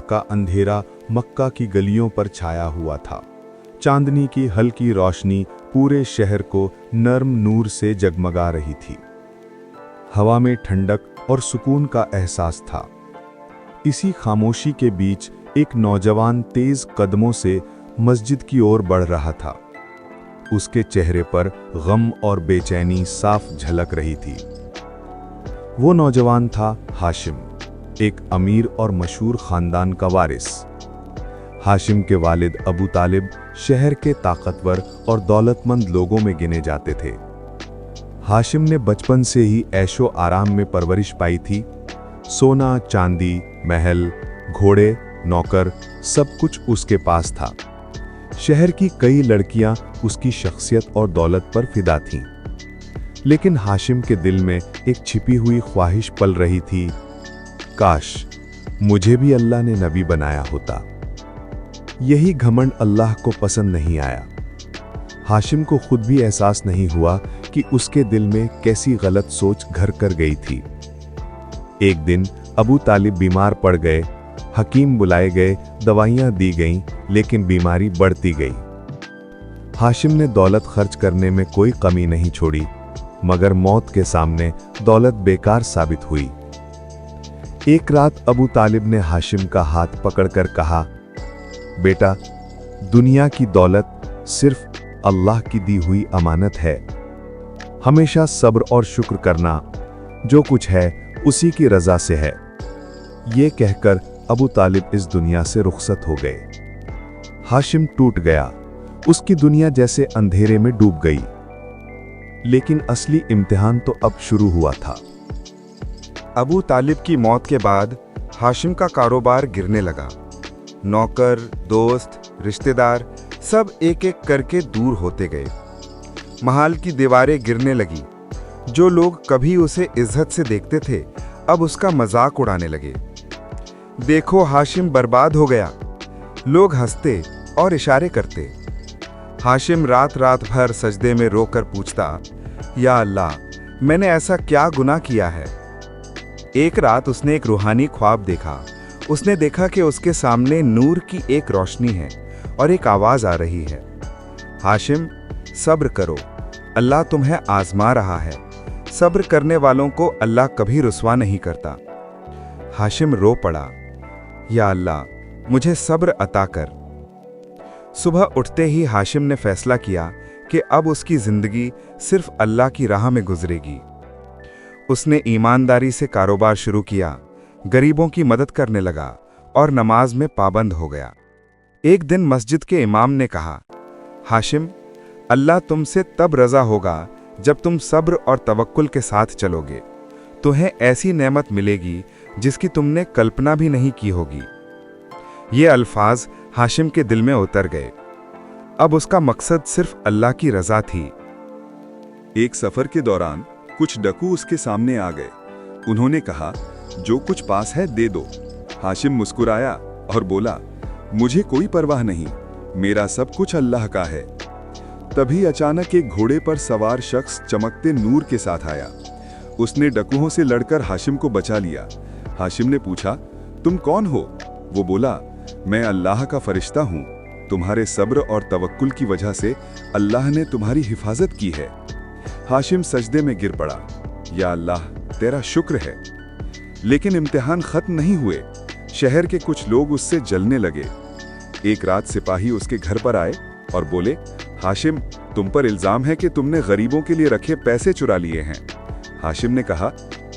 का अंधेरा मक्का की गलियों पर छाया हुआ था। चांदनी की हल्की रोशनी पूरे शहर को नर्म नूर से जगमगा रही थी। हवा में ठंडक और सुकून का एहसास था। इसी खामोशी के बीच एक नौजवान तेज कदमों से मस्जिद की ओर बढ़ रहा था। उसके चेहरे पर गम और बेचैनी साफ झलक रही थी। वो नौजवान था हाशिम, एक अमीर और मशहूर खानदान का वारिस। हाशिम के वालिद अबू तालिब शहर के ताकतवर और दौलतमंद लोगों में गिने जाते थे। हाशिम ने बचपन से ही ऐशो आराम में परवरिश पाई थी। सोना, चांदी, महल, घोड़े, नौकर, सब कुछ उसके पास था। शहर की कई लड़कियां उसकी शख्सियत और दौलत पर फिदा थीं। लेकिन हाशिम के दिल में एक छिपी हुई ख्वाहिश पल रही थी, काश मुझे भी अल्लाह ने नबी बनाया होता। यही घमंड अल्लाह को पसंद नहीं आया। हाशिम को खुद भी एहसास नहीं हुआ कि उसके दिल में कैसी गलत सोच घर कर गई थी। एक दिन अबू तालिब बीमार पड़ गए। हकीम बुलाए गए, दवाइयां दी गईं, लेकिन बीमारी बढ़ती गई। हाशिम ने दौलत खर्च करने में कोई कमी नहीं छोड़ी, मगर मौत के सामने दौलत बेकार साबित हुई। एक रात अबू तालिब ने हाशिम का हाथ पकड़कर कहा, बेटा, दुनिया की दौलत सिर्फ अल्लाह की दी हुई अमानत है। हमेशा सब्र और शुक्र करना, जो कुछ है उसी की रजा से है। ये कहकर अबू तालिब इस दुनिया से रुखसत हो गए। हाशिम टूट गया। उसकी दुनिया जैसे अंधेरे में डूब गई। लेकिन असली इम्तिहान तो अब शुरू हुआ था। अबू तालिब की मौत के बाद हाशिम का कारोबार गिरने लगा। नौकर, दोस्त, रिश्तेदार सब एक एक करके दूर होते गए। महल की दीवारें गिरने लगी। जो लोग कभी उसे इज्जत से देखते थे, अब उसका मजाक उड़ाने लगे। देखो, हाशिम बर्बाद हो गया। लोग हंसते और इशारे करते। हाशिम रात रात भर सजदे में रोकर पूछता, या अल्लाह, मैंने ऐसा क्या गुनाह किया है। एक रात उसने एक रूहानी ख्वाब देखा। उसने देखा कि उसके सामने नूर की एक रोशनी है और एक आवाज आ रही है, हाशिम, सब्र करो, अल्लाह तुम्हें आजमा रहा है। सब्र करने वालों को अल्लाह कभी रुस्वा नहीं करता। हाशिम रो पड़ा, या अल्लाह, मुझे सब्र अता कर। सुबह उठते ही हाशिम ने फैसला किया कि अब उसकी जिंदगी सिर्फ अल्लाह की राह में गुजरेगी। उसने ईमानदारी से कारोबार शुरू किया, गरीबों की मदद करने लगा और नमाज में पाबंद हो गया। एक दिन मस्जिद के इमाम ने कहा, हाशिम, अल्लाह तुमसे तब रजा होगा जब तुम सब्र और तवक्कुल के साथ चलोगे। तुम्हें ऐसी नेमत मिलेगी जिसकी तुमने कल्पना भी नहीं की होगी। ये अल्फाज हाशिम के दिल में उतर गए। अब उसका मकसद सिर्फ अल्लाह की रजा थी। एक सफर के दौरान कुछ डकू उसके सामने आ गए। उन्होंने कहा, जो कुछ पास है दे दो। हाशिम मुस्कुराया और बोला, मुझे कोई परवाह नहीं, मेरा सब कुछ अल्लाह का है। तभी अचानक एक घोड़े पर सवार शख्स चमकते नूर के साथ आया। उसने डकुओं से लड़कर हाशिम को बचा लिया। हाशिम ने पूछा, तुम कौन हो? वो बोला, मैं अल्लाह का फरिश्ता हूँ। तुम्हारे सब्र और तवक्कुल की वजह से अल्लाह ने तुम्हारी हिफाजत की है। हाशिम सजदे में गिर पड़ा, या अल्लाह, तेरा शुक्र है। लेकिन इम्तिहान खत्म नहीं हुए। शहर के कुछ लोग उससे जलने लगे। एक रात सिपाही उसके घर पर आए और बोले, हाशिम, तुम पर इल्जाम है कि तुमने गरीबों के लिए रखे पैसे चुरा लिए हैं। हाशिम ने कहा,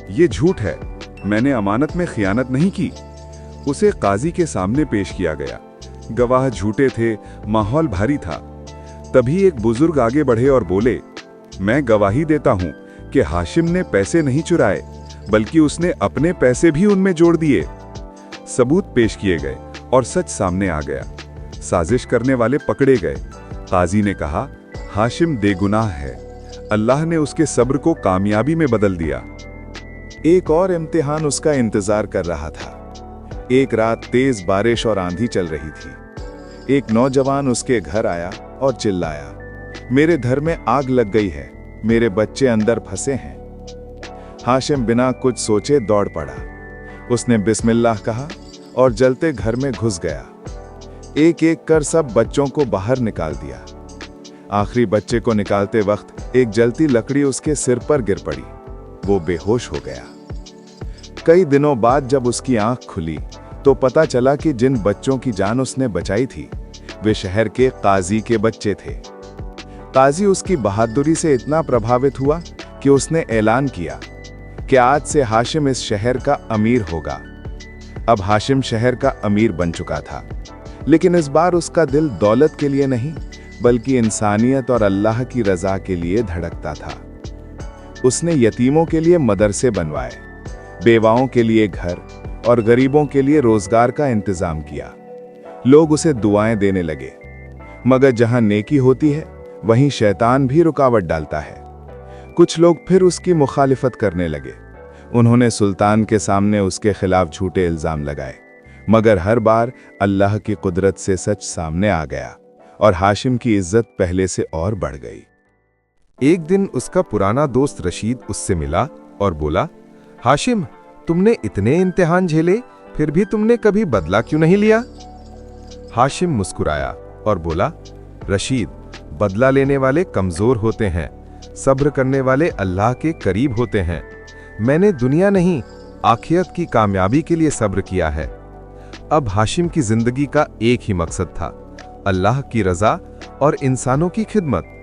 यह झूठ है, मैंने अमानत में खियानत नहीं की। उसे काजी के सामने पेश किया गया। गवाह झूठे थे, माहौल भारी था। तभी एक बुजुर्ग आगे बढ़े और बोले, मैं गवाही देता हूं कि हाशिम ने पैसे नहीं चुराए, बल्कि उसने अपने पैसे भी उनमें जोड़ दिए। सबूत पेश किए गए और सच सामने आ गया। साजिश करने वाले पकड़े गए। काजी ने कहा, हाशिम बेगुनाह है। अल्लाह ने उसके सब्र को कामयाबी में बदल दिया। एक और इम्तिहान उसका इंतजार कर रहा था। एक रात तेज बारिश और आंधी चल रही थी। एक नौजवान उसके घर आया और चिल्लाया, मेरे घर में आग लग गई है, मेरे बच्चे अंदर फंसे हैं। हाशिम बिना कुछ सोचे दौड़ पड़ा। उसने बिस्मिल्लाह कहा और जलते घर में घुस गया। एक एक कर सब बच्चों को बाहर निकाल दिया। आखिरी बच्चे को निकालते वक्त एक जलती लकड़ी उसके सिर पर गिर पड़ी। वो बेहोश हो गया। कई दिनों बाद जब उसकी आंख खुली तो पता चला कि जिन बच्चों की जान उसने बचाई थी वे शहर के काजी के बच्चे थे। काजी उसकी बहादुरी से इतना प्रभावित हुआ कि उसने ऐलान किया कि आज से हाशिम इस शहर का अमीर होगा। अब हाशिम शहर का अमीर बन चुका था, लेकिन इस बार उसका दिल दौलत के लिए नहीं बल्कि इंसानियत और अल्लाह की रजा के लिए धड़कता था। उसने यतीमों के लिए मदरसे बनवाए, बेवाओं के लिए घर और गरीबों के लिए रोजगार का इंतजाम किया। लोग उसे दुआएं देने लगे, मगर जहां नेकी होती है वहीं शैतान भी रुकावट डालता है। कुछ लोग फिर उसकी मुखालिफत करने लगे। उन्होंने सुल्तान के सामने उसके खिलाफ झूठे इल्जाम लगाए, मगर हर बार अल्लाह की कुदरत से सच सामने आ गया और हाशिम की इज्जत पहले से और बढ़ गई। एक दिन उसका पुराना दोस्त रशीद उससे मिला और बोला, हाशिम, तुमने इतने इम्तिहान झेले फिर भी तुमने कभी बदला क्यों नहीं लिया? हाशिम मुस्कुराया और बोला, रशीद, बदला लेने वाले कमजोर होते हैं, सब्र करने वाले अल्लाह के करीब होते हैं। मैंने दुनिया नहीं आखिरत की कामयाबी के लिए सब्र किया है। अब हाशिम की जिंदगी का एक ही मकसद था, अल्लाह की रजा और इंसानों की खिदमत।